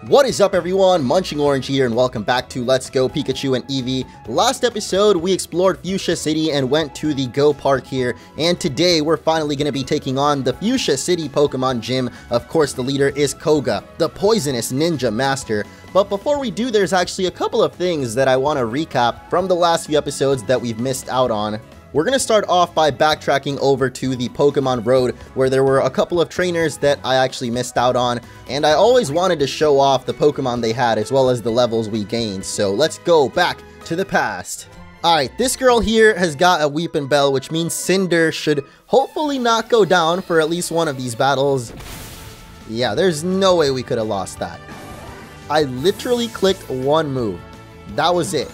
What is up everyone, MunchingOrange here and welcome back to Let's Go Pikachu and Eevee. Last episode we explored Fuchsia City and went to the Go Park here, and today we're finally going to be taking on the Fuchsia City Pokemon Gym. Of course the leader is Koga, the poisonous ninja master. But before we do, there's actually a couple of things that I want to recap from the last few episodes that we've missed out on. We're going to start off by backtracking over to the Pokemon Road, where there were a couple of trainers that I actually missed out on, and I always wanted to show off the Pokemon they had as well as the levels we gained, so let's go back to the past. Alright, this girl here has got a Weepin' Bell, which means Cinder should hopefully not go down for at least one of these battles. Yeah, there's no way we could have lost that. I literally clicked one move. That was it.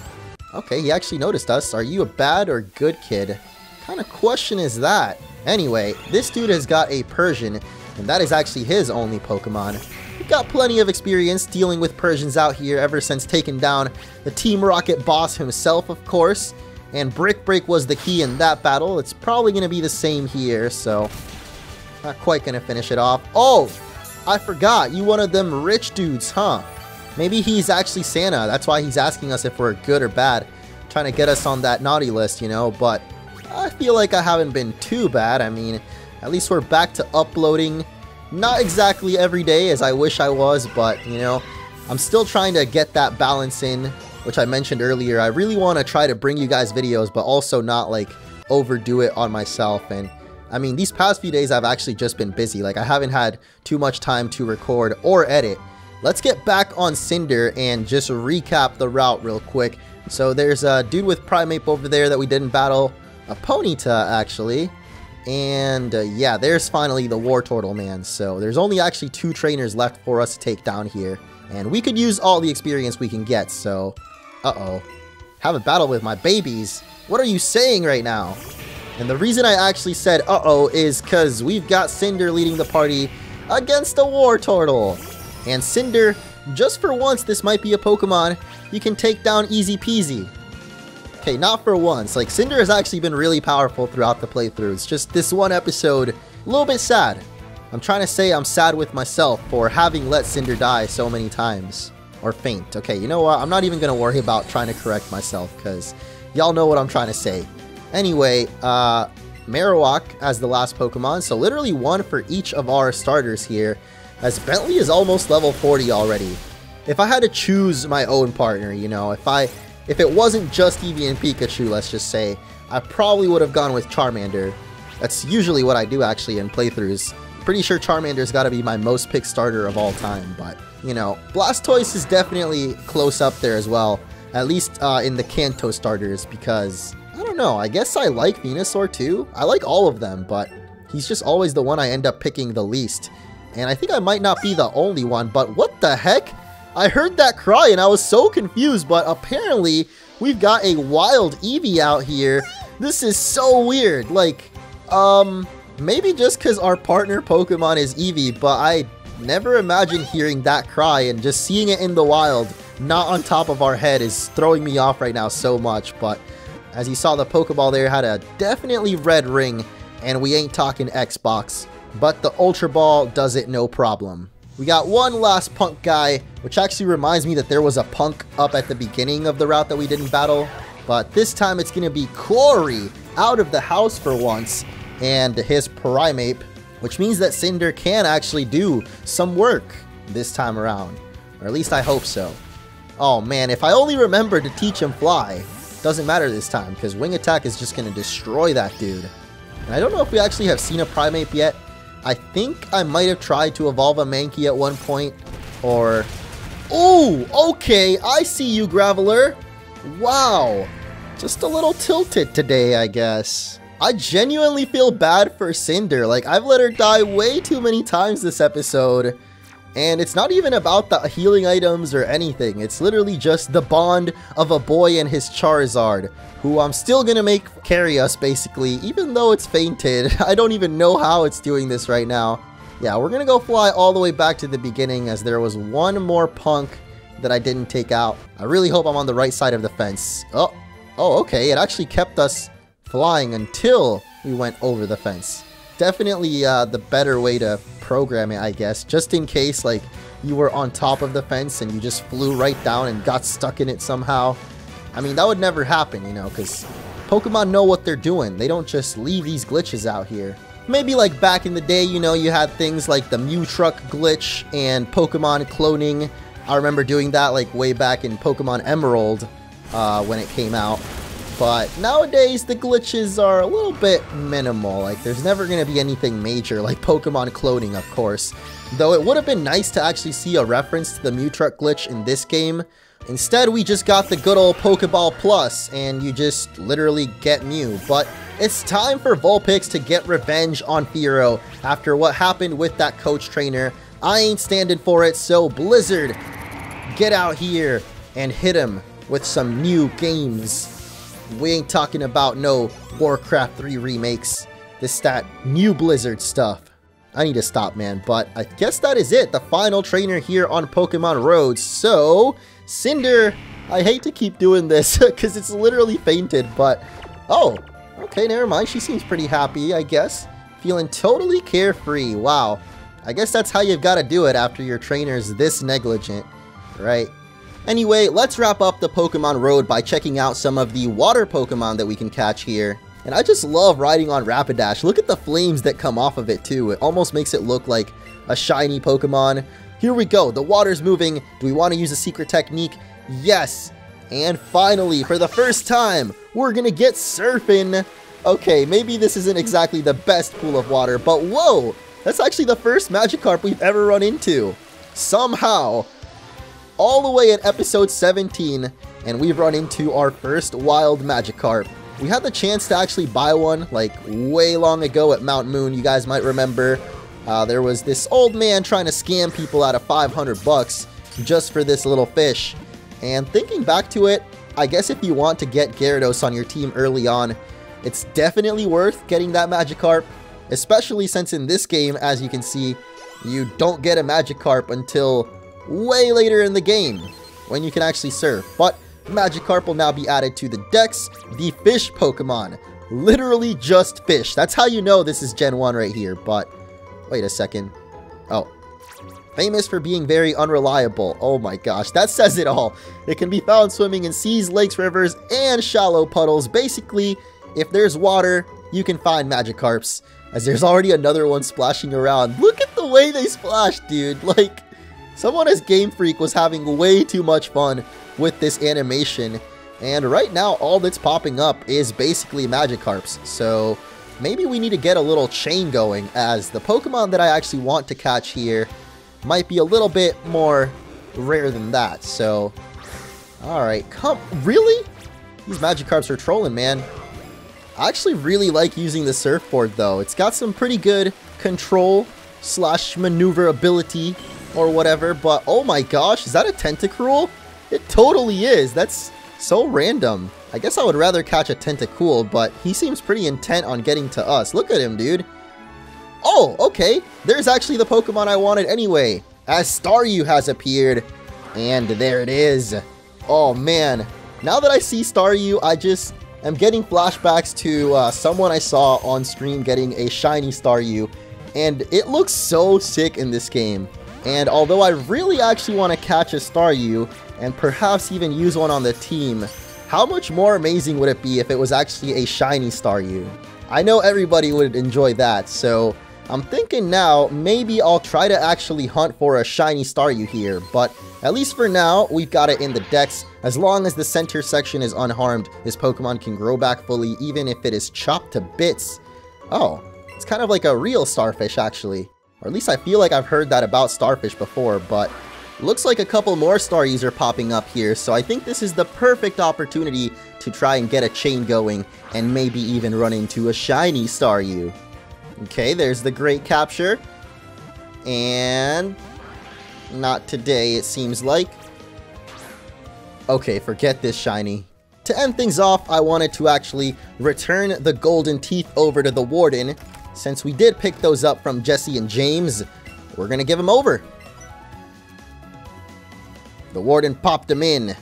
Okay, he actually noticed us. Are you a bad or good kid? What kind of question is that? Anyway, this dude has got a Persian, and that is actually his only Pokemon. We've got plenty of experience dealing with Persians out here ever since taking down the Team Rocket boss himself, of course. And Brick Break was the key in that battle. It's probably going to be the same here, so not quite going to finish it off. Oh, I forgot. You one of them rich dudes, huh? Maybe he's actually Santa. That's why he's asking us if we're good or bad. Trying to get us on that naughty list, you know. But I feel like I haven't been too bad. I mean, at least we're back to uploading. Not exactly every day as I wish I was. But, you know, I'm still trying to get that balance in, which I mentioned earlier. I really want to try to bring you guys videos, but also not, like, overdo it on myself. And, I mean, these past few days I've actually just been busy. Like, I haven't had too much time to record or edit. Let's get back on Cinder and just recap the route real quick. So there's a dude with Primeape over there that we didn't battle. A Ponyta, actually. And yeah, there's finally the Wartortle man. So there's only actually 2 trainers left for us to take down here. And we could use all the experience we can get, so... Uh-oh. Have a battle with my babies? What are you saying right now? And the reason I actually said uh-oh is because we've got Cinder leading the party against a Wartortle. And Cinder, just for once, this might be a Pokemon you can take down easy peasy. Okay, not for once. Like, Cinder has actually been really powerful throughout the playthrough. It's just this one episode, a little bit sad. I'm trying to say I'm sad with myself for having let Cinder die so many times. Or faint. Okay, you know what? I'm not even going to worry about trying to correct myself, because y'all know what I'm trying to say. Anyway, Marowak as the last Pokemon, so literally one for each of our starters here. As Bentley is almost level 40 already. If I had to choose my own partner, you know, if it wasn't just Eevee and Pikachu, let's just say, I probably would have gone with Charmander. That's usually what I do actually in playthroughs. Pretty sure Charmander's got to be my most picked starter of all time, but, you know, Blastoise is definitely close up there as well. At least in the Kanto starters, because, I don't know, I guess I like Venusaur too. I like all of them, but he's just always the one I end up picking the least. And I think I might not be the only one, but what the heck? I heard that cry and I was so confused, but apparently we've got a wild Eevee out here. This is so weird. Like, maybe just because our partner Pokemon is Eevee, but I never imagined hearing that cry, and just seeing it in the wild, not on top of our head, is throwing me off right now so much. But as you saw, the Pokeball there had a definitely red ring, and we ain't talking Xbox. But the Ultra Ball does it no problem. We got one last punk guy, which actually reminds me that there was a punk up at the beginning of the route that we didn't battle. But this time it's going to be Corey, out of the house for once, and his Primeape, which means that Cinder can actually do some work this time around. Or at least I hope so. Oh man, if I only remembered to teach him Fly. Doesn't matter this time, because Wing Attack is just going to destroy that dude. And I don't know if we actually have seen a Primeape yet. I think I might have tried to evolve a Mankey at one point, or... Oh, okay, I see you, Graveler. Wow, just a little tilted today, I guess. I genuinely feel bad for Cinder. Like, I've let her die way too many times this episode. And it's not even about the healing items or anything. It's literally just the bond of a boy and his Charizard, who I'm still gonna make carry us, basically, even though it's fainted. I don't even know how it's doing this right now. Yeah, we're gonna go fly all the way back to the beginning, as there was one more punk that I didn't take out. I really hope I'm on the right side of the fence. Oh, okay, it actually kept us flying until we went over the fence. definitely the better way to program it, I guess. Just in case, like, you were on top of the fence and you just flew right down and got stuck in it somehow. I mean, that would never happen, you know, because Pokemon know what they're doing. They don't just leave these glitches out here. Maybe like back in the day, you know, you had things like the Mew Truck glitch and Pokemon cloning. I remember doing that like way back in Pokemon Emerald when it came out. But nowadays, the glitches are a little bit minimal. Like, there's never going to be anything major like Pokemon cloning, of course. Though it would have been nice to actually see a reference to the Mew Truck glitch in this game. Instead, we just got the good old Pokeball Plus, and you just literally get Mew. But it's time for Vulpix to get revenge on Fearow after what happened with that coach trainer. I ain't standing for it, so Blizzard, get out here and hit him with some new games. We ain't talking about no Warcraft 3 remakes. This that new Blizzard stuff. I need to stop, man, but I guess that is it. The final trainer here on Pokemon Roads. So, Cinder, I hate to keep doing this because it's literally fainted, but oh, okay, never mind. She seems pretty happy, I guess. Feeling totally carefree. Wow. I guess that's how you've got to do it after your trainer's this negligent, right? Anyway, let's wrap up the Pokemon Road by checking out some of the water Pokemon that we can catch here. And I just love riding on Rapidash. Look at the flames that come off of it too. It almost makes it look like a shiny Pokemon. Here we go. The water's moving. Do we want to use a secret technique? Yes. And finally, for the first time, we're going to get surfing. Okay, maybe this isn't exactly the best pool of water, but whoa! That's actually the first Magikarp we've ever run into. Somehow, all the way at episode 17, and we've run into our first wild Magikarp. We had the chance to actually buy one, like, way long ago at Mount Moon. You guys might remember. There was this old man trying to scam people out of 500 bucks just for this little fish. And thinking back to it, I guess if you want to get Gyarados on your team early on, it's definitely worth getting that Magikarp. Especially since in this game, as you can see, you don't get a Magikarp until way later in the game, when you can actually surf. But Magikarp will now be added to the Dex, the fish Pokemon. Literally just fish. That's how you know this is Gen 1 right here, but wait a second. Oh. Famous for being very unreliable. Oh my gosh, that says it all. It can be found swimming in seas, lakes, rivers, and shallow puddles. Basically, if there's water, you can find Magikarps, as there's already another one splashing around. Look at the way they splash, dude. Like, someone as Game Freak was having way too much fun with this animation. And right now, all that's popping up is basically Magikarps. So maybe we need to get a little chain going, as the Pokemon that I actually want to catch here might be a little bit more rare than that. So, alright, really? These Magikarps are trolling, man. I actually really like using the surfboard though. It's got some pretty good control / maneuverability or whatever, but oh my gosh, is that a Tentacruel? It totally is. That's so random. I guess I would rather catch a Tentacool, but he seems pretty intent on getting to us. Look at him, dude. Oh, okay. There's actually the Pokemon I wanted anyway, as Staryu has appeared. And there it is. Oh man. Now that I see Staryu, I'm getting flashbacks to someone I saw on stream getting a shiny Staryu, and it looks so sick in this game. And although I really actually want to catch a Staryu, and perhaps even use one on the team, how much more amazing would it be if it was actually a shiny Staryu? I know everybody would enjoy that, so I'm thinking now, maybe I'll try to actually hunt for a shiny Staryu here, but at least for now, we've got it in the Dex. As long as the center section is unharmed, this Pokemon can grow back fully, even if it is chopped to bits. Oh, it's kind of like a real starfish, actually. Or at least I feel like I've heard that about starfish before, but looks like a couple more Staryus are popping up here, so I think this is the perfect opportunity to try and get a chain going, and maybe even run into a shiny Staryu. Okay, there's the great capture. And not today, it seems like. Okay, forget this shiny. To end things off, I wanted to actually return the golden teeth over to the Warden. Since we did pick those up from Jesse and James, we're gonna give them over. The Warden popped them in.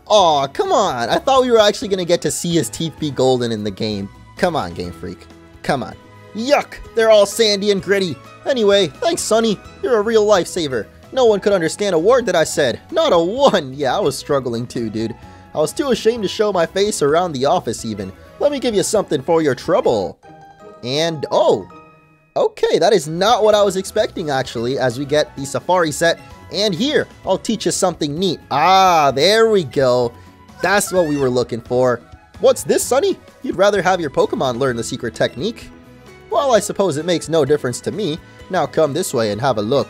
Aw, come on! I thought we were actually gonna get to see his teeth be golden in the game. Come on, Game Freak. Come on. Yuck, they're all sandy and gritty. Anyway, thanks, Sonny. You're a real lifesaver. No one could understand a word that I said. Not a one. Yeah, I was struggling too, dude. I was too ashamed to show my face around the office even. Let me give you something for your trouble. And, oh, okay, that is not what I was expecting, actually, as we get the Safari set. And here, I'll teach you something neat. Ah, there we go. That's what we were looking for. What's this, Sonny? You'd rather have your Pokemon learn the secret technique? Well, I suppose it makes no difference to me. Now come this way and have a look.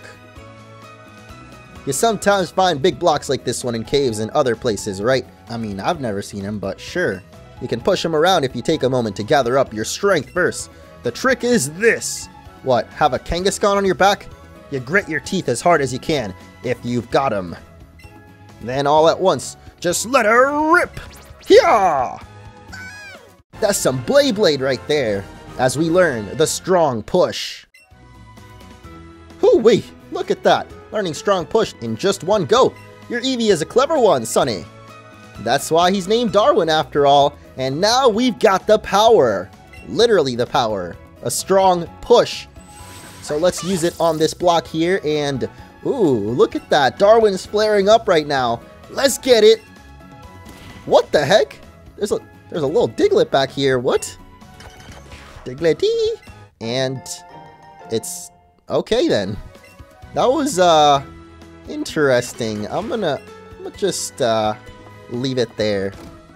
You sometimes find big blocks like this one in caves and other places, right? I mean, I've never seen them, but sure. You can push them around if you take a moment to gather up your strength first. The trick is this. What, have a Kangaskhan on your back? You grit your teeth as hard as you can, if you've got 'em. Then all at once, just let her rip! Hyah! That's some Blade right there, as we learn the strong push. Hoo-wee, look at that, learning strong push in just one go. Your Eevee is a clever one, Sonny. That's why he's named Darwin after all, and now we've got the power. Literally the power. A strong push. So let's use it on this block here, and ooh, look at that. Darwin's flaring up right now. Let's get it. What the heck? There's a little Diglett back here. What? Diglett-y. And it's okay then. That was interesting. I'm gonna just leave it there.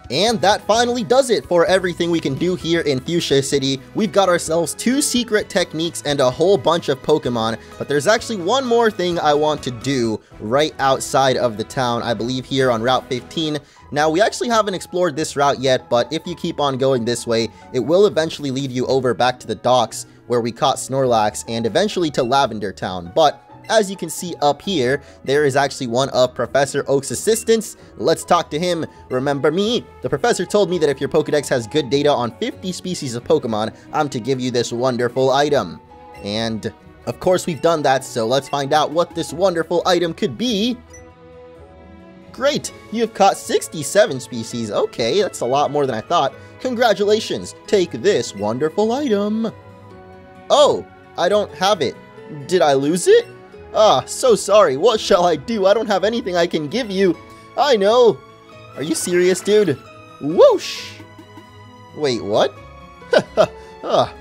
And that finally does it for everything we can do here in Fuchsia City. We've got ourselves 2 secret techniques and a whole bunch of Pokemon, but there's actually one more thing I want to do right outside of the town, I believe here on Route 15. Now, we actually haven't explored this route yet, but if you keep on going this way, it will eventually lead you over back to the docks where we caught Snorlax and eventually to Lavender Town. But as you can see up here, there is actually one of Professor Oak's assistants. Let's talk to him. Remember me? The professor told me that if your Pokedex has good data on 50 species of Pokemon, I'm to give you this wonderful item. And of course we've done that, so let's find out what this wonderful item could be. Great, you've caught 67 species. Okay, that's a lot more than I thought. Congratulations, take this wonderful item. Oh, I don't have it. Did I lose it? Ah, so sorry. What shall I do? I don't have anything I can give you. I know. Are you serious, dude? Whoosh! Wait, what?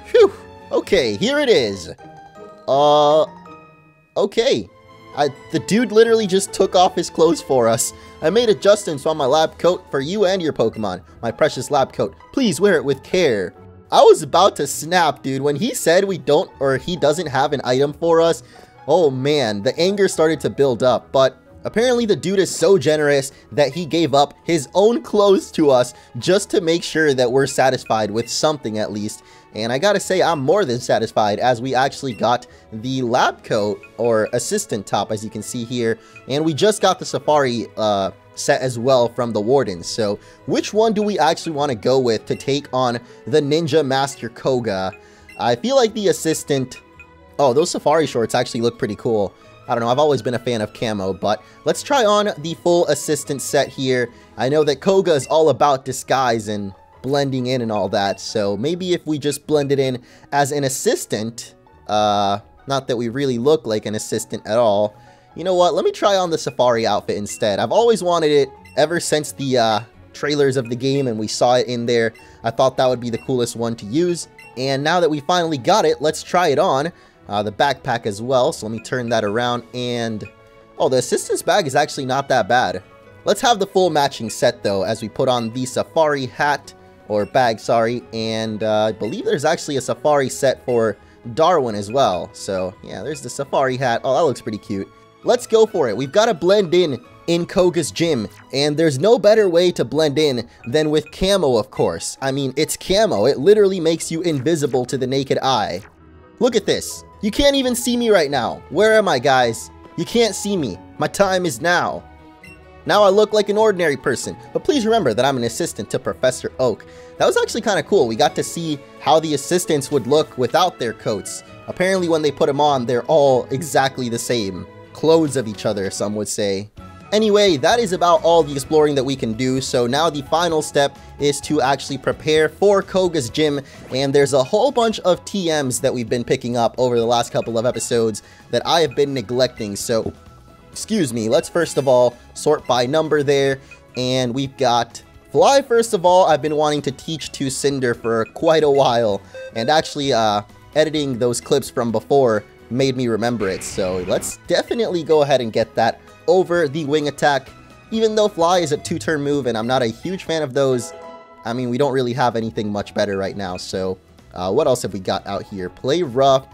Phew. Okay, here it is. Okay. The dude literally just took off his clothes for us. I made adjustments on my lab coat for you and your Pokemon. My precious lab coat. Please wear it with care. I was about to snap, dude. When he said he doesn't have an item for us, oh man, the anger started to build up. But apparently the dude is so generous that he gave up his own clothes to us just to make sure that we're satisfied with something at least. And I gotta say, I'm more than satisfied as we actually got the lab coat or assistant top, as you can see here. And we just got the Safari set as well from the Warden. So which one do we actually want to go with to take on the Ninja Master Koga? I feel like the assistant... Oh, those Safari shorts actually look pretty cool. I don't know, I've always been a fan of camo, but let's try on the full assistant set here. I know that Koga is all about disguise and blending in and all that, so maybe if we just blend it in as an assistant, not that we really look like an assistant at all. You know what, let me try on the Safari outfit instead. I've always wanted it ever since the trailers of the game and we saw it in there. I thought that would be the coolest one to use, and now that we finally got it, let's try it on. The backpack as well, so let me turn that around, and oh, the assistant's bag is actually not that bad. Let's have the full matching set though, as we put on the Safari hat, or bag, sorry, and I believe there's actually a Safari set for Darwin as well. So yeah, there's the Safari hat. Oh, that looks pretty cute. Let's go for it. We've got to blend in Koga's gym, and there's no better way to blend in than with camo, of course. I mean, it's camo. It literally makes you invisible to the naked eye. Look at this. You can't even see me right now. Where am I, guys? You can't see me. My time is now. Now I look like an ordinary person, but please remember that I'm an assistant to Professor Oak. That was actually kind of cool. We got to see how the assistants would look without their coats. Apparently when they put them on, they're all exactly the same. Clones of each other, some would say. Anyway, that is about all the exploring that we can do, so now the final step is to actually prepare for Koga's gym, and there's a whole bunch of TMs that we've been picking up over the last couple of episodes that I have been neglecting, so excuse me, let's first of all sort by number there, and we've got Fly. First of all, I've been wanting to teach to Cinder for quite a while, and actually editing those clips from before made me remember it, so let's definitely go ahead and get that over the wing attack. Even though Fly is a 2-turn move and I'm not a huge fan of those, I mean, we don't really have anything much better right now. So what else have we got out here? Play Rough,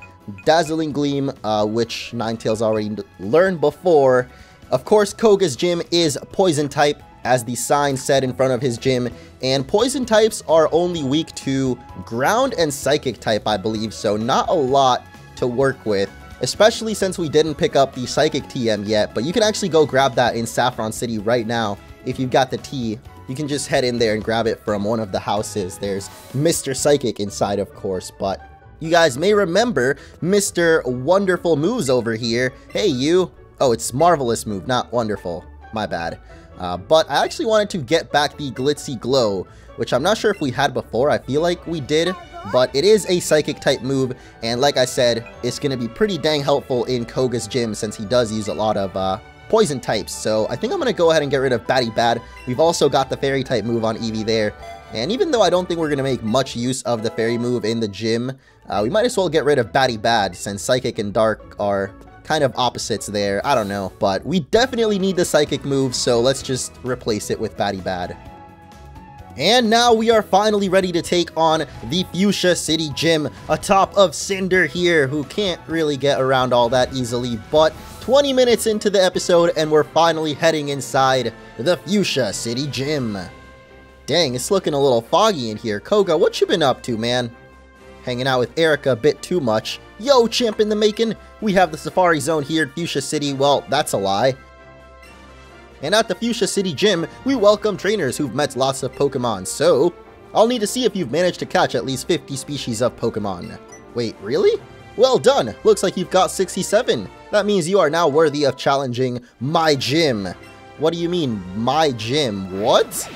Dazzling Gleam, which Ninetales already learned before. Of course, Koga's gym is Poison type, as the sign said in front of his gym, and Poison types are only weak to Ground and Psychic type, I believe, so not a lot to work with, especially since we didn't pick up the Psychic TM yet, but you can actually go grab that in Saffron City right now. If you've got the T, you can just head in there and grab it from one of the houses. There's Mr. Psychic inside, of course, but you guys may remember Mr. Wonderful Moves over here. Hey, you. Oh, it's Marvelous Move, not Wonderful. My bad. But I actually wanted to get back the Glitzy Glow, which I'm not sure if we had before. I feel like we did, but it is a Psychic type move, and like I said, it's going to be pretty dang helpful in Koga's gym since he does use a lot of Poison types. So I think I'm going to go ahead and get rid of Batty Bad. We've also got the Fairy type move on Eevee there, and even though I don't think we're going to make much use of the Fairy move in the gym, we might as well get rid of Batty Bad since Psychic and Dark are kind of opposites there. I don't know, but we definitely need the Psychic move, so let's just replace it with Batty Bad. And now we are finally ready to take on the Fuchsia City gym atop of Cinder here, who can't really get around all that easily, but 20 minutes into the episode and we're finally heading inside the Fuchsia City gym. Dang, it's looking a little foggy in here. Koga, what you been up to, man? Hanging out with Erica a bit too much. Yo, champ in the making! We have the Safari Zone here in Fuchsia City. Well, that's a lie. And at the Fuchsia City gym, we welcome trainers who've met lots of Pokemon, so I'll need to see if you've managed to catch at least 50 species of Pokemon. Wait, really? Well done! Looks like you've got 67. That means you are now worthy of challenging my gym. What do you mean, my gym? What?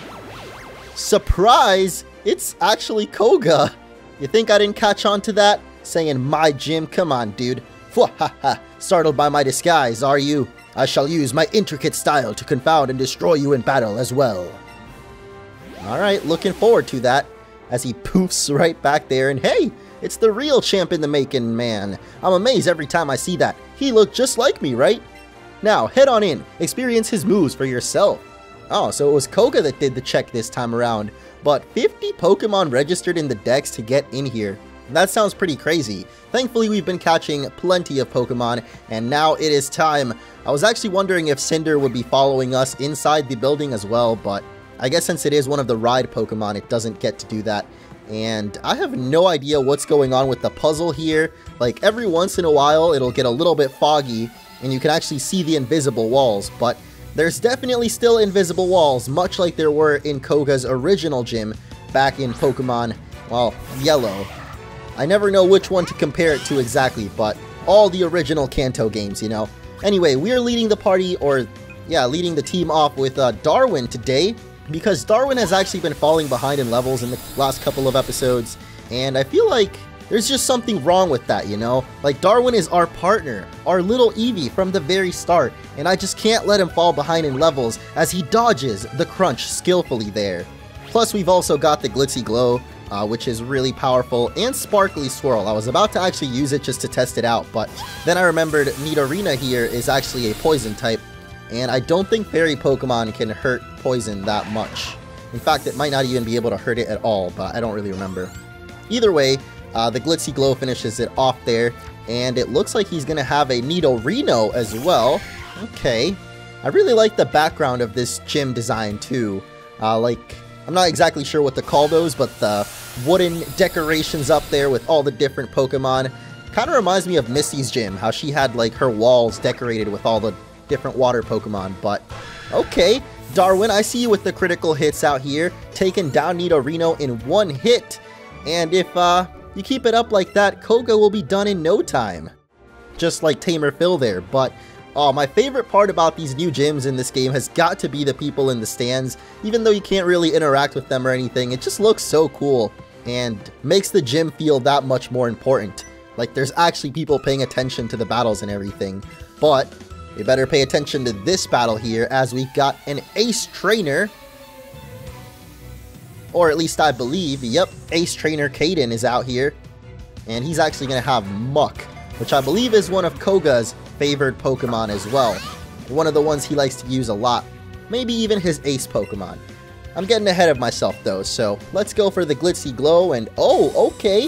Surprise! It's actually Koga! You think I didn't catch on to that? Saying my gym? Come on, dude. Fwahaha! Startled by my disguise, are you? I shall use my intricate style to confound and destroy you in battle as well. Alright, looking forward to that. As he poofs right back there, and hey, it's the real champ in the making, man. I'm amazed every time I see that. He looked just like me, right? Now, head on in. Experience his moves for yourself. Oh, so it was Koga that did the check this time around. But 50 Pokemon registered in the dex to get in here. That sounds pretty crazy. Thankfully, we've been catching plenty of Pokemon, and now it is time. I was actually wondering if Cinder would be following us inside the building as well, but I guess since it is one of the ride Pokemon, it doesn't get to do that. And I have no idea what's going on with the puzzle here. Like, every once in a while, it'll get a little bit foggy, and you can actually see the invisible walls, but there's definitely still invisible walls, much like there were in Koga's original gym back in Pokemon, well, Yellow. I never know which one to compare it to exactly, but all the original Kanto games, you know. Anyway, we're leading the party, or yeah, leading the team off with Darwin today, because Darwin has actually been falling behind in levels in the last couple of episodes, and I feel like there's just something wrong with that, you know? Like, Darwin is our partner, our little Eevee from the very start, and I just can't let him fall behind in levels as he dodges the crunch skillfully there. Plus, we've also got the Glitzy Glow, which is really powerful, and Sparkly Swirl. I was about to actually use it just to test it out, but then I remembered Nidorina here is actually a Poison type, and I don't think Fairy Pokemon can hurt Poison that much. In fact, it might not even be able to hurt it at all, but I don't really remember. Either way, the Glitzy Glow finishes it off there, and it looks like he's going to have a Nidorino as well. Okay. I really like the background of this gym design too. I'm not exactly sure what to call those, but the wooden decorations up there with all the different Pokemon kind of reminds me of Misty's gym, how she had like her walls decorated with all the different water Pokemon. But okay, Darwin, I see you with the critical hits out here, taking down Nidorino in one hit. And if you keep it up like that, Koga will be done in no time. Just like Tamer Phil there. But Oh, my favorite part about these new gyms in this game has got to be the people in the stands. Even though you can't really interact with them or anything, it just looks so cool and makes the gym feel that much more important. Like there's actually people paying attention to the battles and everything. But we better pay attention to this battle here, as we've got an ace trainer. Or at least I believe, yep, ace trainer Caden is out here. And he's actually going to have Muck, which I believe is one of Koga's favored Pokemon as well. One of the ones he likes to use a lot. Maybe even his ace Pokemon. I'm getting ahead of myself though, so let's go for the Glitzy Glow. And oh, okay,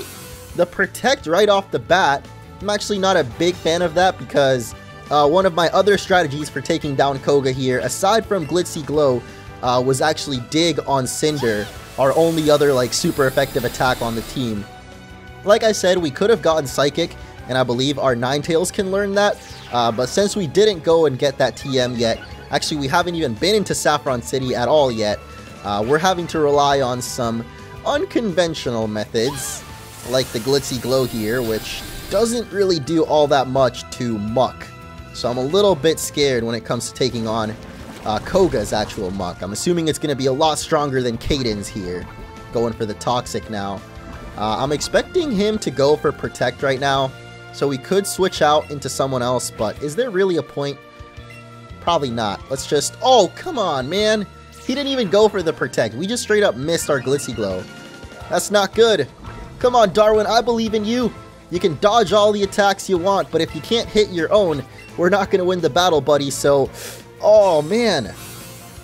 the Protect right off the bat. I'm actually not a big fan of that because one of my other strategies for taking down Koga here, aside from Glitzy Glow, was actually Dig on Cinder, our only other like super effective attack on the team. Like I said, we could have gotten Psychic, and I believe our Ninetales can learn that, but since we didn't go and get that TM yet, actually we haven't even been into Saffron City at all yet, we're having to rely on some unconventional methods, like the Glitzy Glow here, which doesn't really do all that much to Muck. So I'm a little bit scared when it comes to taking on Koga's actual Muck. I'm assuming it's going to be a lot stronger than Caden's here, going for the Toxic now. I'm expecting him to go for Protect right now, so we could switch out into someone else, but is there really a point? Probably not. Let's just... Oh, come on, man! He didn't even go for the Protect. We just straight up missed our Glitzy Glow. That's not good. Come on, Darwin, I believe in you! You can dodge all the attacks you want, but if you can't hit your own, we're not going to win the battle, buddy, so... Oh, man!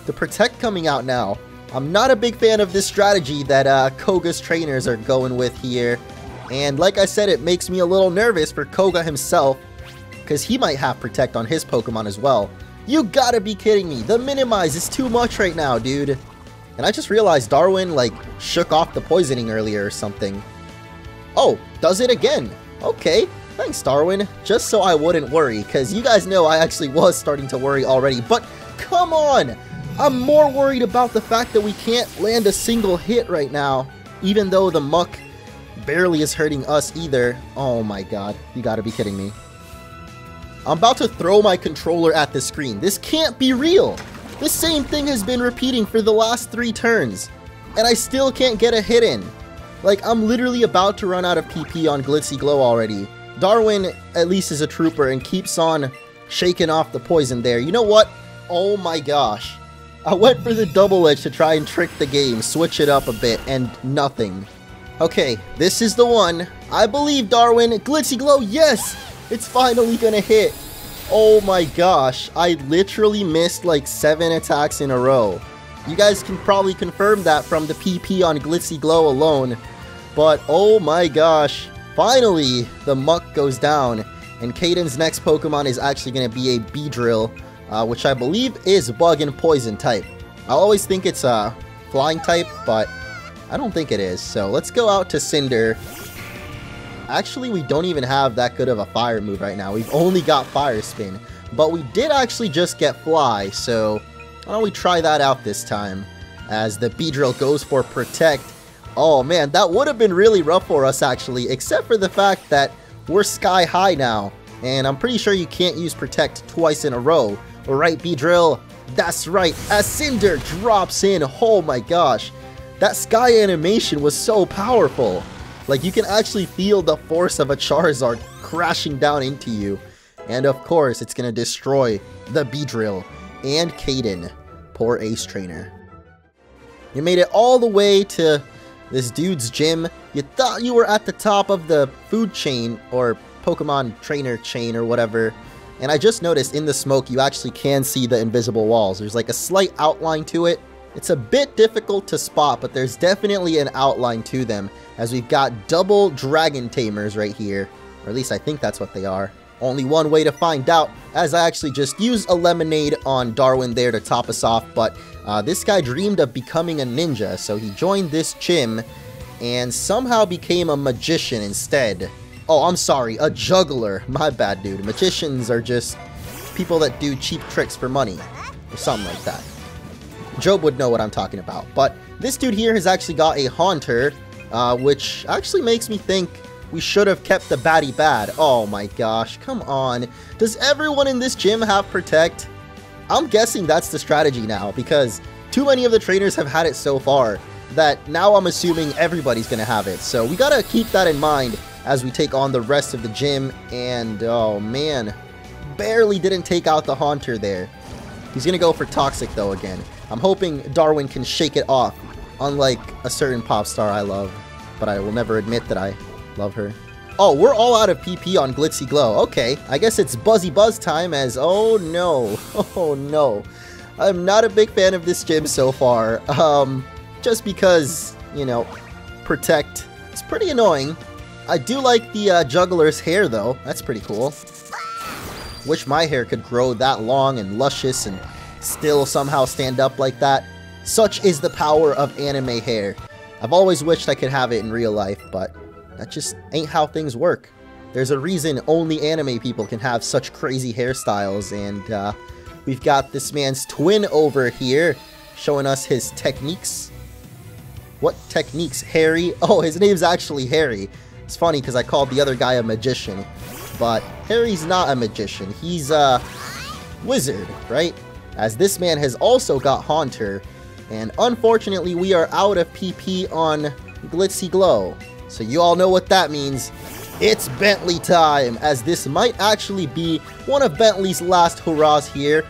The Protect coming out now. I'm not a big fan of this strategy that Koga's trainers are going with here. And like I said, it makes me a little nervous for Koga himself, because he might have Protect on his Pokemon as well. You gotta be kidding me. The Minimize is too much right now, dude. And I just realized Darwin, like, shook off the poisoning earlier or something. Oh, does it again. Okay, thanks, Darwin. Just so I wouldn't worry, because you guys know I actually was starting to worry already. But come on! I'm more worried about the fact that we can't land a single hit right now, even though the Muck barely is hurting us either. Oh my god, you gotta be kidding me. I'm about to throw my controller at the screen. This can't be real. The same thing has been repeating for the last 3 turns, and I still can't get a hit in. Like, I'm literally about to run out of PP on Glitzy Glow already. Darwin at least is a trooper and keeps on shaking off the poison there. You know what? Oh my gosh. I went for the double edge to try and trick the game, switch it up a bit, and nothing. Okay, this is the one. I believe, Darwin. Glitzy Glow, yes! It's finally gonna hit. Oh my gosh, I literally missed like 7 attacks in a row. You guys can probably confirm that from the PP on Glitzy Glow alone. But oh my gosh, finally the Muck goes down. And Caden's next Pokemon is actually gonna be a Beedrill, which I believe is Bug and Poison type. I always think it's a Flying type, but I don't think it is. So let's go out to Cinder. Actually, we don't even have that good of a fire move right now. We've only got Fire Spin, but we did actually just get Fly, so why don't we try that out this time, as the Beedrill goes for Protect. Oh man, that would have been really rough for us actually, except for the fact that we're sky high now, and I'm pretty sure you can't use Protect twice in a row. Right, Beedrill? That's right, as Cinder drops in. Oh my gosh, that sky animation was so powerful. Like, you can actually feel the force of a Charizard crashing down into you. And of course, it's going to destroy the Beedrill and Caden. Poor Ace Trainer. You made it all the way to this dude's gym. You thought you were at the top of the food chain, or Pokemon trainer chain, or whatever. And I just noticed in the smoke, you actually can see the invisible walls. There's like a slight outline to it. It's a bit difficult to spot, but there's definitely an outline to them, as we've got double Dragon Tamers right here. Or at least I think that's what they are. Only one way to find out, as I actually just used a Lemonade on Darwin there to top us off, but this guy dreamed of becoming a ninja, so he joined this gym and somehow became a magician instead. Oh, I'm sorry, a juggler. My bad, dude. Magicians are just people that do cheap tricks for money, or something like that. Job would know what I'm talking about. But this dude here has actually got a Haunter, which actually makes me think We should have kept the baddie bad. Oh my gosh, come on. Does everyone in this gym have Protect? I'm guessing that's the strategy now, because too many of the trainers have had it so far that now I'm assuming everybody's gonna have it. So we gotta keep that in mind as we take on the rest of the gym. And oh man, barely didn't take out the Haunter there. He's gonna go for Toxic though again. I'm hoping Darwin can shake it off, unlike a certain pop star I love, but I will never admit that I love her. Oh, we're all out of PP on Glitzy Glow. Okay, I guess it's Buzzy Buzz time as, oh no, oh no. I'm not a big fan of this gym so far, just because, you know, Protect is pretty annoying. I do like the juggler's hair though, that's pretty cool. Wish my hair could grow that long and luscious and still somehow stand up like that. Such is the power of anime hair. I've always wished I could have it in real life, but that just ain't how things work. There's a reason only anime people can have such crazy hairstyles, and we've got this man's twin over here showing us his techniques. What techniques? Harry? Oh, his name's actually Harry. It's funny because I called the other guy a magician, but Harry's not a magician. He's a wizard, right? As this man has also got Haunter, and unfortunately we are out of PP on Glitzy Glow. So you all know what that means. It's Bentley time, as this might actually be one of Bentley's last hurrahs here.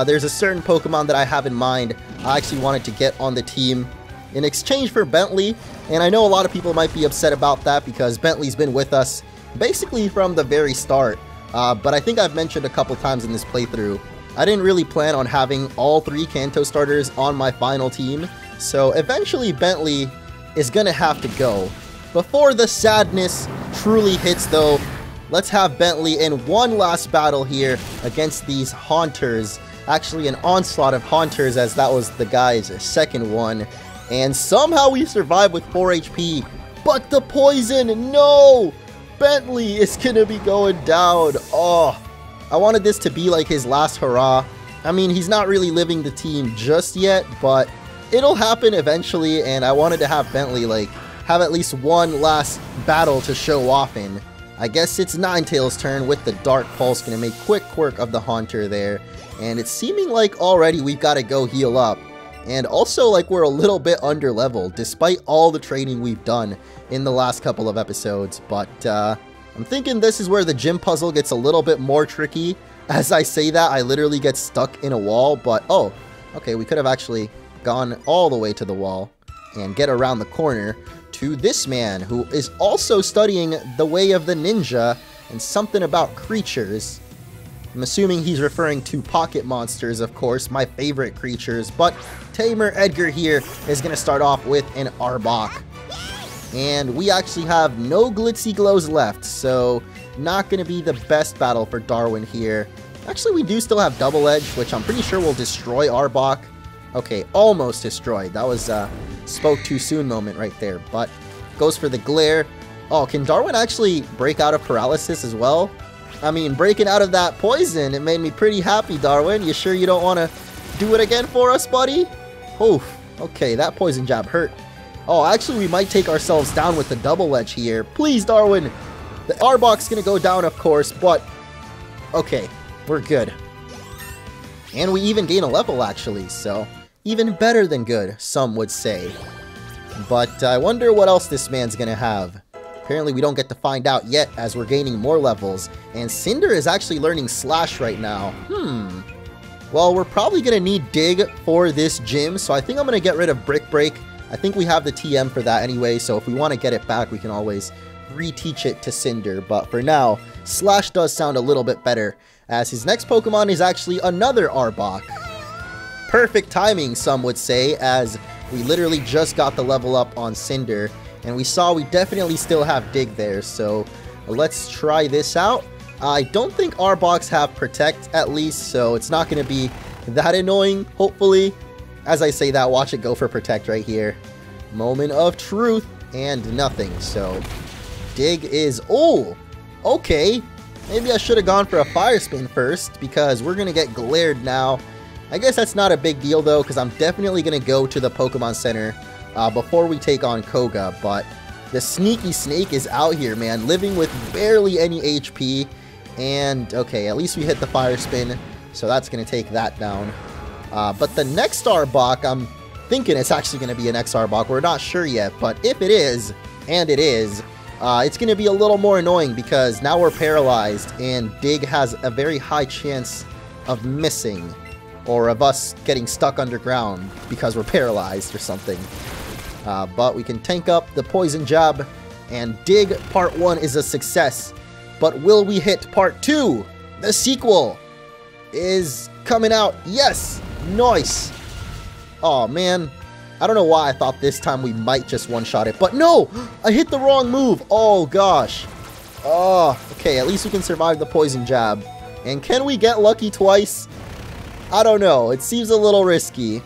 There's a certain Pokemon that I have in mind I actually wanted to get on the team in exchange for Bentley, and I know a lot of people might be upset about that because Bentley's been with us basically from the very start, but I think I've mentioned a couple times in this playthrough, I didn't really plan on having all 3 Kanto starters on my final team, so eventually Bentley is gonna have to go. Before the sadness truly hits though, let's have Bentley in one last battle here against these Haunters. Actually an onslaught of Haunters, as that was the guy's second one. And somehow we survived with 4 HP. But the poison, no! Bentley is gonna be going down. Oh, I wanted this to be like his last hurrah. I mean, he's not really living the team just yet, but it'll happen eventually, and I wanted to have Bentley like have at least one last battle to show off in. I guess it's Ninetales' turn with the Dark Pulse, gonna make quick work of the Haunter there, and it's seeming like already we've got to go heal up, and also like we're a little bit under leveled despite all the training we've done in the last couple of episodes. But I'm thinking this is where the gym puzzle gets a little bit more tricky. As I say that, I literally get stuck in a wall, but oh, okay, we could have actually gone all the way to the wall and get around the corner to this man who is also studying the way of the ninja and something about creatures. I'm assuming he's referring to pocket monsters, of course, my favorite creatures, but Tamer Edgar here is going to start off with an Arbok. And we actually have no Glitzy Glows left, so not going to be the best battle for Darwin here. Actually, we do still have Double Edge, which I'm pretty sure will destroy Arbok. Okay, almost destroyed. That was a spoke too soon moment right there, but goes for the Glare. Oh, can Darwin actually break out of paralysis as well? I mean, breaking out of that poison, it made me pretty happy, Darwin. You sure you don't want to do it again for us, buddy? Oof. Okay, that poison jab hurt. Oh, actually, we might take ourselves down with the Double Edge here. Please, Darwin. The Arbok's going to go down, of course, but okay, we're good. And we even gain a level, actually, so even better than good, some would say. But I wonder what else this man's going to have. Apparently we don't get to find out yet as we're gaining more levels. And Cinder is actually learning Slash right now. Well, we're probably going to need Dig for this gym, so I think I'm going to get rid of Brick Break. I think we have the TM for that anyway, so if we want to get it back, we can always reteach it to Cinder. But for now, Slash does sound a little bit better, as his next Pokemon is actually another Arbok. Perfect timing, some would say, as we literally just got the level up on Cinder, and we saw we definitely still have Dig there, so let's try this out. I don't think Arboks have Protect, at least, so it's not going to be that annoying, hopefully. As I say that, watch it go for Protect right here. Moment of truth, and nothing, so Dig is... oh, okay. Maybe I should have gone for a Fire Spin first, because we're going to get glared now. I guess that's not a big deal, though, because I'm definitely going to go to the Pokemon Center before we take on Koga, but The sneaky snake is out here, man, living with barely any HP. And, okay, at least we hit the fire spin, so that's going to take that down. But the next Arbok, I'm thinking it's actually going to be an X-Arbok. We're not sure yet, but if it is, and it is, it's going to be a little more annoying because now we're paralyzed, and Dig has a very high chance of missing, or of us getting stuck underground because we're paralyzed or something. But we can tank up the poison jab, and Dig Part 1 is a success. But will we hit Part 2? The sequel is coming out. Yes! Nice! Oh man, I don't know why I thought this time we might just one-shot it, but no! I hit the wrong move! Oh gosh. Oh, okay, at least we can survive the poison jab. And can we get lucky twice? I don't know, it seems a little risky.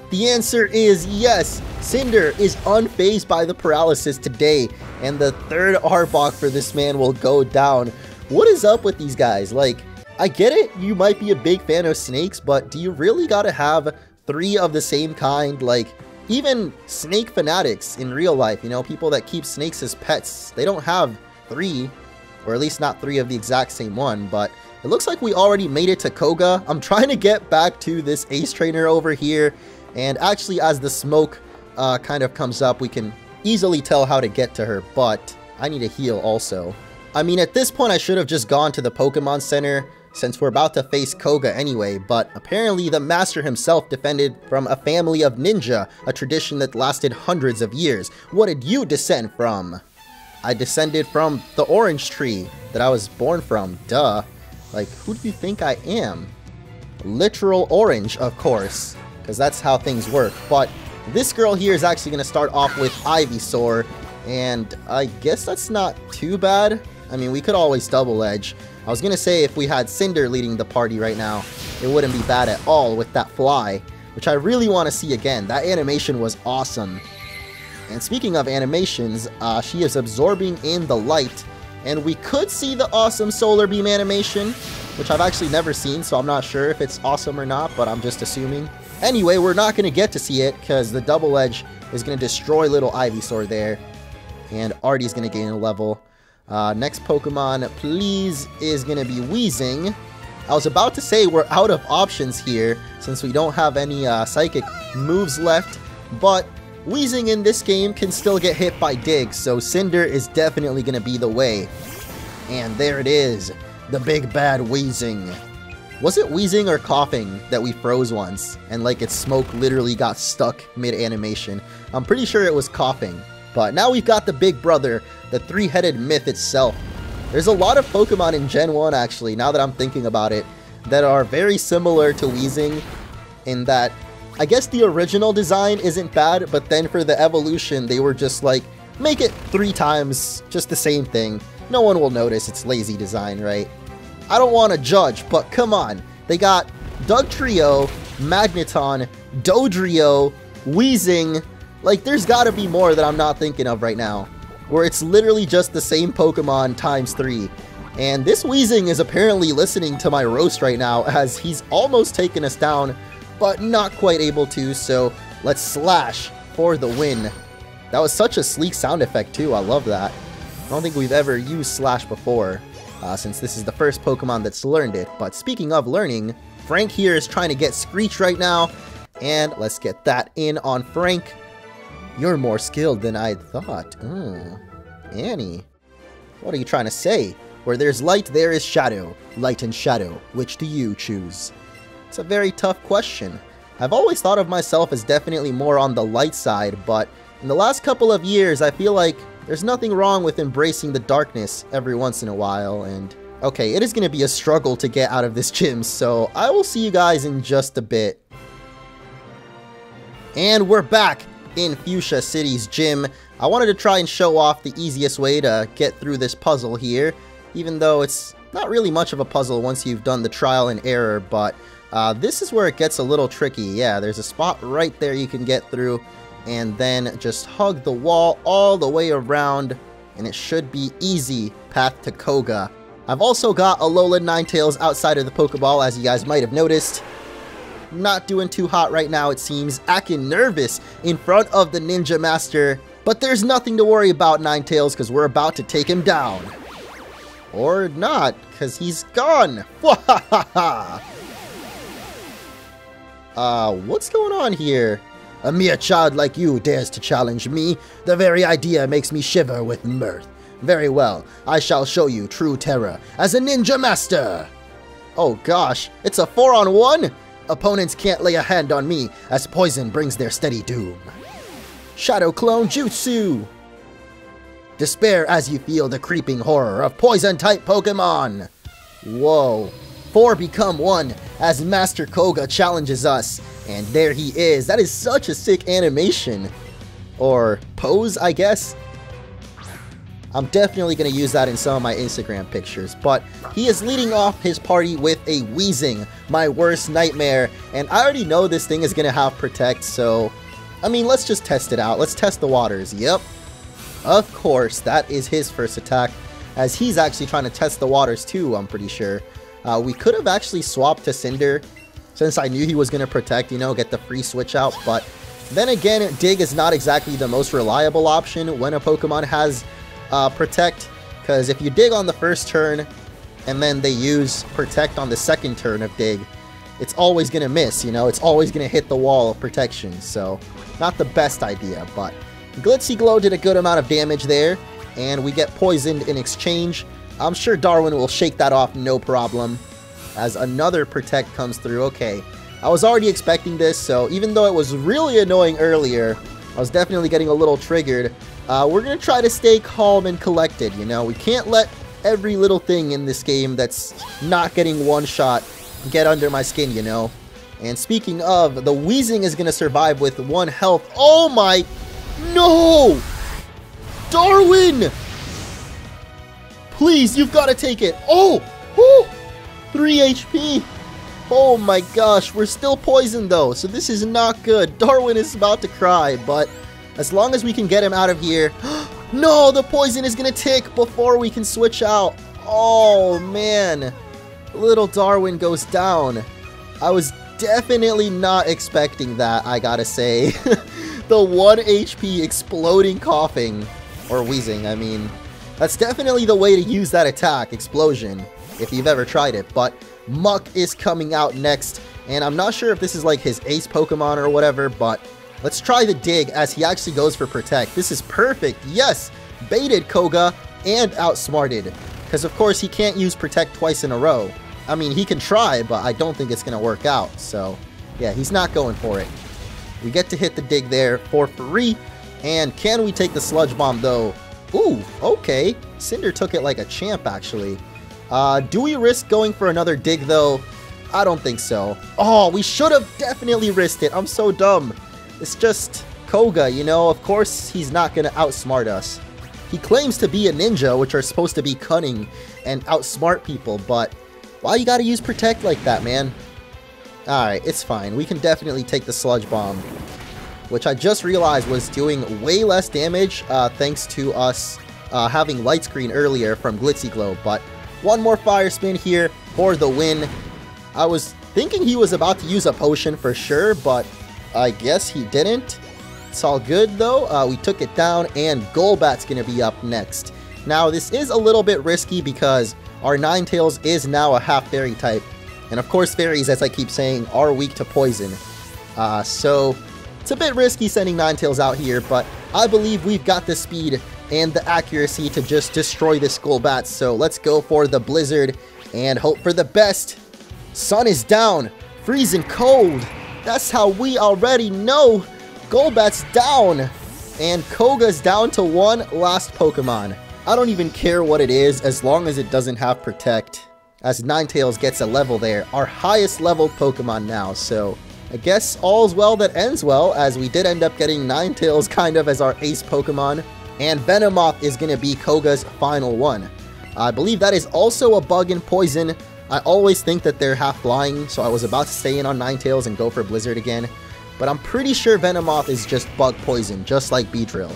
The answer is yes! Cinder is unfazed by the paralysis today, and the third Arbok for this man will go down. What is up with these guys? Like, I get it, you might be a big fan of snakes, but do you really gotta have 3 of the same kind? Like, even snake fanatics in real life, you know, people that keep snakes as pets, they don't have 3, or at least not 3 of the exact same one, but it looks like we already made it to Koga. I'm trying to get back to this ace trainer over here, and actually as the smoke kind of comes up, we can easily tell how to get to her, but I need a heal also. I mean, at this point I should have just gone to the Pokemon Center, since we're about to face Koga anyway, but apparently the master himself defended from a family of ninja, a tradition that lasted hundreds of years. What did you descend from? I descended from the orange tree that I was born from, duh. Like, who do you think I am? Literal orange, of course, because that's how things work. But this girl here is actually going to start off with Ivysaur, and I guess that's not too bad. I mean, we could always double edge. I was going to say if we had Cinder leading the party right now, it wouldn't be bad at all with that fly, which I really want to see again. That animation was awesome. And speaking of animations, she is absorbing in the light, and we could see the awesome solar beam animation, which I've actually never seen, so I'm not sure if it's awesome or not, but I'm just assuming. Anyway, we're not going to get to see it because the double edge is going to destroy little Ivysaur there, and Artie's going to gain a level. Next Pokemon, please, is going to be Weezing. I was about to say we're out of options here since we don't have any psychic moves left, but Weezing in this game can still get hit by Dig, so Cinder is definitely going to be the way. And there it is, the big bad Weezing. Was it wheezing or coughing that we froze once, and like its smoke literally got stuck mid-animation? I'm pretty sure it was coughing. But now we've got the big brother, the three-headed myth itself. There's a lot of Pokemon in Gen 1 actually, now that I'm thinking about it, that are very similar to Weezing in that, I guess the original design isn't bad, but then for the evolution, they were just like, make it 3 times, just the same thing. No one will notice it's lazy design, right? I don't want to judge, but come on. They got Dugtrio, Magneton, Dodrio, Weezing. Like, there's gotta be more that I'm not thinking of right now, where it's literally just the same Pokemon times 3. And this Weezing is apparently listening to my roast right now, as he's almost taken us down, but not quite able to, so let's slash for the win. That was such a sleek sound effect too, I love that. I don't think we've ever used slash before, since this is the first Pokemon that's learned it. But speaking of learning, Frank here is trying to get Screech right now, and let's get that in on Frank. You're more skilled than I'd thought. Annie, what are you trying to say? Where there's light, there is shadow. Light and shadow, which do you choose? It's a very tough question. I've always thought of myself as definitely more on the light side, but in the last couple of years, I feel like there's nothing wrong with embracing the darkness every once in a while, and okay, it is going to be a struggle to get out of this gym, so I will see you guys in just a bit. And we're back in Fuchsia City's gym. I wanted to try and show off the easiest way to get through this puzzle here, even though it's not really much of a puzzle once you've done the trial and error, but this is where it gets a little tricky. Yeah, there's a spot right there you can get through, and then just hug the wall all the way around, and it should be easy path to Koga. I've also got Alolan Ninetales outside of the Pokeball, as you guys might have noticed. Not doing too hot right now, it seems. Acting nervous in front of the Ninja Master. But there's nothing to worry about, Ninetales, because we're about to take him down. Or not, because he's gone. What's going on here? A mere child like you dares to challenge me. The very idea makes me shiver with mirth. Very well, I shall show you true terror as a ninja master. Oh gosh, it's a 4-on-1? Opponents can't lay a hand on me, as poison brings their steady doom. Shadow Clone Jutsu! Despair as you feel the creeping horror of poison-type Pokémon! Whoa. 4 become 1 as Master Koga challenges us. And there he is. That is such a sick animation. Or pose, I guess. I'm definitely going to use that in some of my Instagram pictures. But he is leading off his party with a Weezing, my worst nightmare. And I already know this thing is going to have Protect, so... I mean, let's just test it out. Let's test the waters. Yep. Of course, that is his first attack. As he's actually trying to test the waters too, I'm pretty sure. We could have actually swapped to Cinder, since I knew he was going to Protect, you know, get the free switch out. But then again, Dig is not exactly the most reliable option when a Pokemon has Protect. Because if you Dig on the first turn, and then they use Protect on the second turn of Dig, it's always going to miss, you know? It's always going to hit the wall of protection. So, not the best idea, but Glitzy Glow did a good amount of damage there. And we get poisoned in exchange. I'm sure Darwin will shake that off no problem. As another Protect comes through. Okay, I was already expecting this, so even though it was really annoying earlier, I was definitely getting a little triggered. We're going to try to stay calm and collected, you know? We can't let every little thing in this game that's not getting one shot get under my skin, you know? And speaking of, the Weezing is going to survive with 1 health. Oh my... No! Darwin! Please, you've got to take it. Oh! Whew! 3 HP. Oh my gosh, we're still poisoned though, so this is not good. Darwin is about to cry, but as long as we can get him out of here... No, the poison is going to tick before we can switch out. Oh man. Little Darwin goes down. I was definitely not expecting that, I gotta say. The 1 HP exploding coughing, or wheezing, I mean. That's definitely the way to use that attack, Explosion, if you've ever tried it. But Muck is coming out next, and I'm not sure if this is like his ace Pokemon or whatever, but let's try the Dig as he actually goes for Protect. This is perfect. Yes, baited Koga and outsmarted, because of course he can't use Protect twice in a row. I mean, he can try, but I don't think it's going to work out. So, yeah, he's not going for it. We get to hit the Dig there for free. And can we take the Sludge Bomb, though? Ooh, okay. Cinder took it like a champ, actually. Do we risk going for another Dig, though? I don't think so. Oh, we should have definitely risked it. I'm so dumb. It's just Koga, you know? Of course, he's not going to outsmart us. He claims to be a ninja, which are supposed to be cunning and outsmart people, but... why you gotta use Protect like that, man? Alright, it's fine. We can definitely take the Sludge Bomb, which I just realized was doing way less damage thanks to us having Light Screen earlier from Glitzy Glow. But one more Fire Spin here for the win. I was thinking he was about to use a potion for sure, but I guess he didn't. It's all good, though. We took it down, and Golbat's gonna be up next. Now, this is a little bit risky because our Ninetales is now a half fairy type. And of course, fairies, as I keep saying, are weak to poison. So it's a bit risky sending Ninetales out here, but I believe we've got the speed and the accuracy to just destroy this Golbat. So let's go for the Blizzard and hope for the best. Sun is down, freezing cold. That's how we already know. Golbat's down, and Koga's down to 1 last Pokemon. I don't even care what it is, as long as it doesn't have Protect. As Ninetales gets a level there, our highest leveled Pokemon now, so I guess all's well that ends well, as we did end up getting Ninetales kind of as our ace Pokemon, and Venomoth is going to be Koga's final one. I believe that is also a bug in Poison. I always think that they're half flying, so I was about to stay in on Ninetales and go for Blizzard again, but I'm pretty sure Venomoth is just bug poison, just like Beedrill.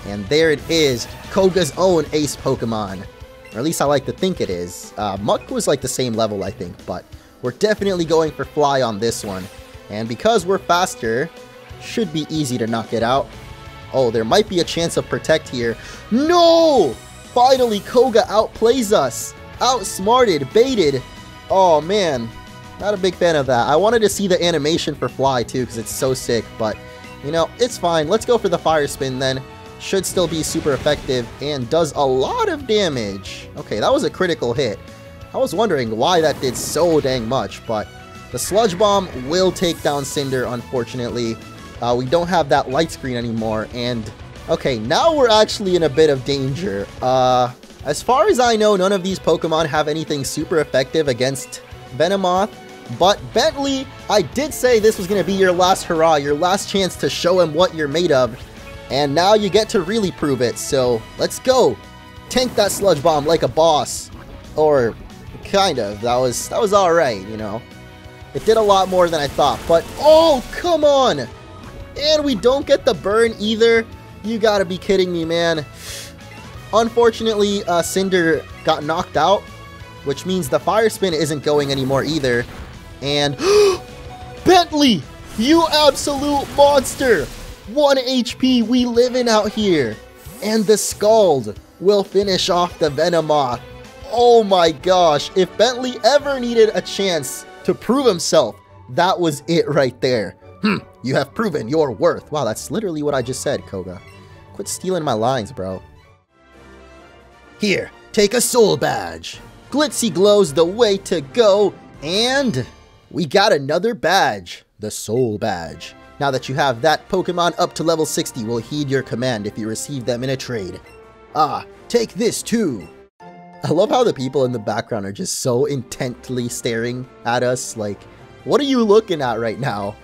And there it is, Koga's own ace Pokemon. Or at least I like to think it is. Muck was like the same level, I think, but we're definitely going for Fly on this one. And because we're faster, should be easy to knock it out. Oh, there might be a chance of Protect here. No! Finally, Koga outplays us. Outsmarted, baited. Oh, man. Not a big fan of that. I wanted to see the animation for Fly, too, because it's so sick. But, you know, it's fine. Let's go for the Fire Spin, then. Should still be super effective and does a lot of damage. Okay, that was a critical hit. I was wondering why that did so dang much, but the Sludge Bomb will take down Cinder, unfortunately. We don't have that light screen anymore, and okay, now we're actually in a bit of danger. As far as I know, none of these Pokemon have anything super effective against Venomoth, but Bentley, I did say this was going to be your last hurrah, your last chance to show him what you're made of, and now you get to really prove it, so let's go. Tank that Sludge Bomb like a boss, or kind of. That was alright, you know. It did a lot more than I thought, but oh, come on! And we don't get the burn either. You gotta be kidding me, man. Unfortunately, Cinder got knocked out, which means the Fire Spin isn't going anymore either. And Bentley, you absolute monster! 1 HP, we living out here. And the Scald will finish off the Venomoth. Oh my gosh, if Bentley ever needed a chance to prove himself, that was it right there. You have proven your worth. Wow, that's literally what I just said, Koga. Quit stealing my lines, bro. Here, take a soul badge. Glitzy Glow's the way to go, and we got another badge, the soul badge. Now that you have that, Pokemon up to level 60 will heed your command if you receive them in a trade. Ah, take this too. I love how the people in the background are just so intently staring at us, like, what are you looking at right now?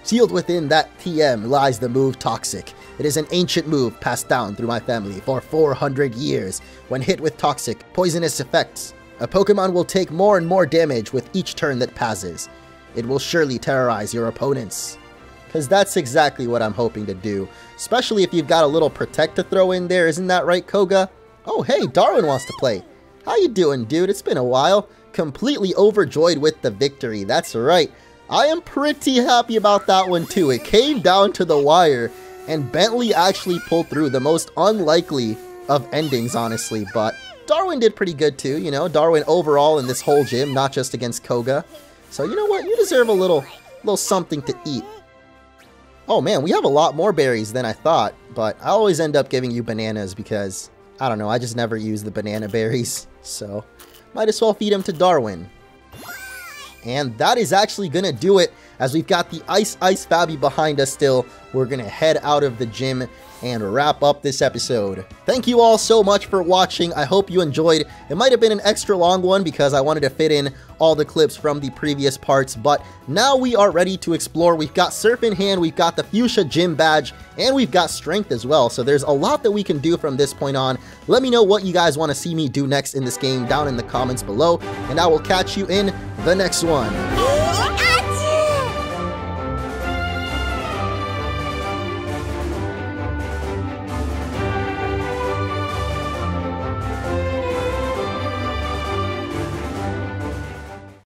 Sealed within that TM lies the move Toxic. It is an ancient move passed down through my family for 400 years. When hit with toxic, poisonous effects, a Pokemon will take more and more damage with each turn that passes. It will surely terrorize your opponents. Because that's exactly what I'm hoping to do. Especially if you've got a little Protect to throw in there, isn't that right, Koga? Oh, hey, Darwin wants to play. How you doing, dude? It's been a while. Completely overjoyed with the victory. That's right. I am pretty happy about that one too. It came down to the wire, and Bentley actually pulled through. The most unlikely of endings, honestly, but Darwin did pretty good too, you know. Darwin overall in this whole gym, not just against Koga. So you know what? You deserve a little something to eat. Oh man, we have a lot more berries than I thought, but I always end up giving you bananas because, I don't know, I just never use the banana berries. So, might as well feed them to Darwin. And that is actually gonna do it, as we've got the Ice Fabby behind us still. We're gonna head out of the gym and wrap up this episode. Thank you all so much for watching. I hope you enjoyed. It might have been an extra long one because I wanted to fit in all the clips from the previous parts, but now we are ready to explore. We've got Surf in hand, we've got the Fuchsia Gym Badge, and we've got Strength as well, so there's a lot that we can do from this point on. Let me know what you guys want to see me do next in this game down in the comments below, and I will catch you in the next one.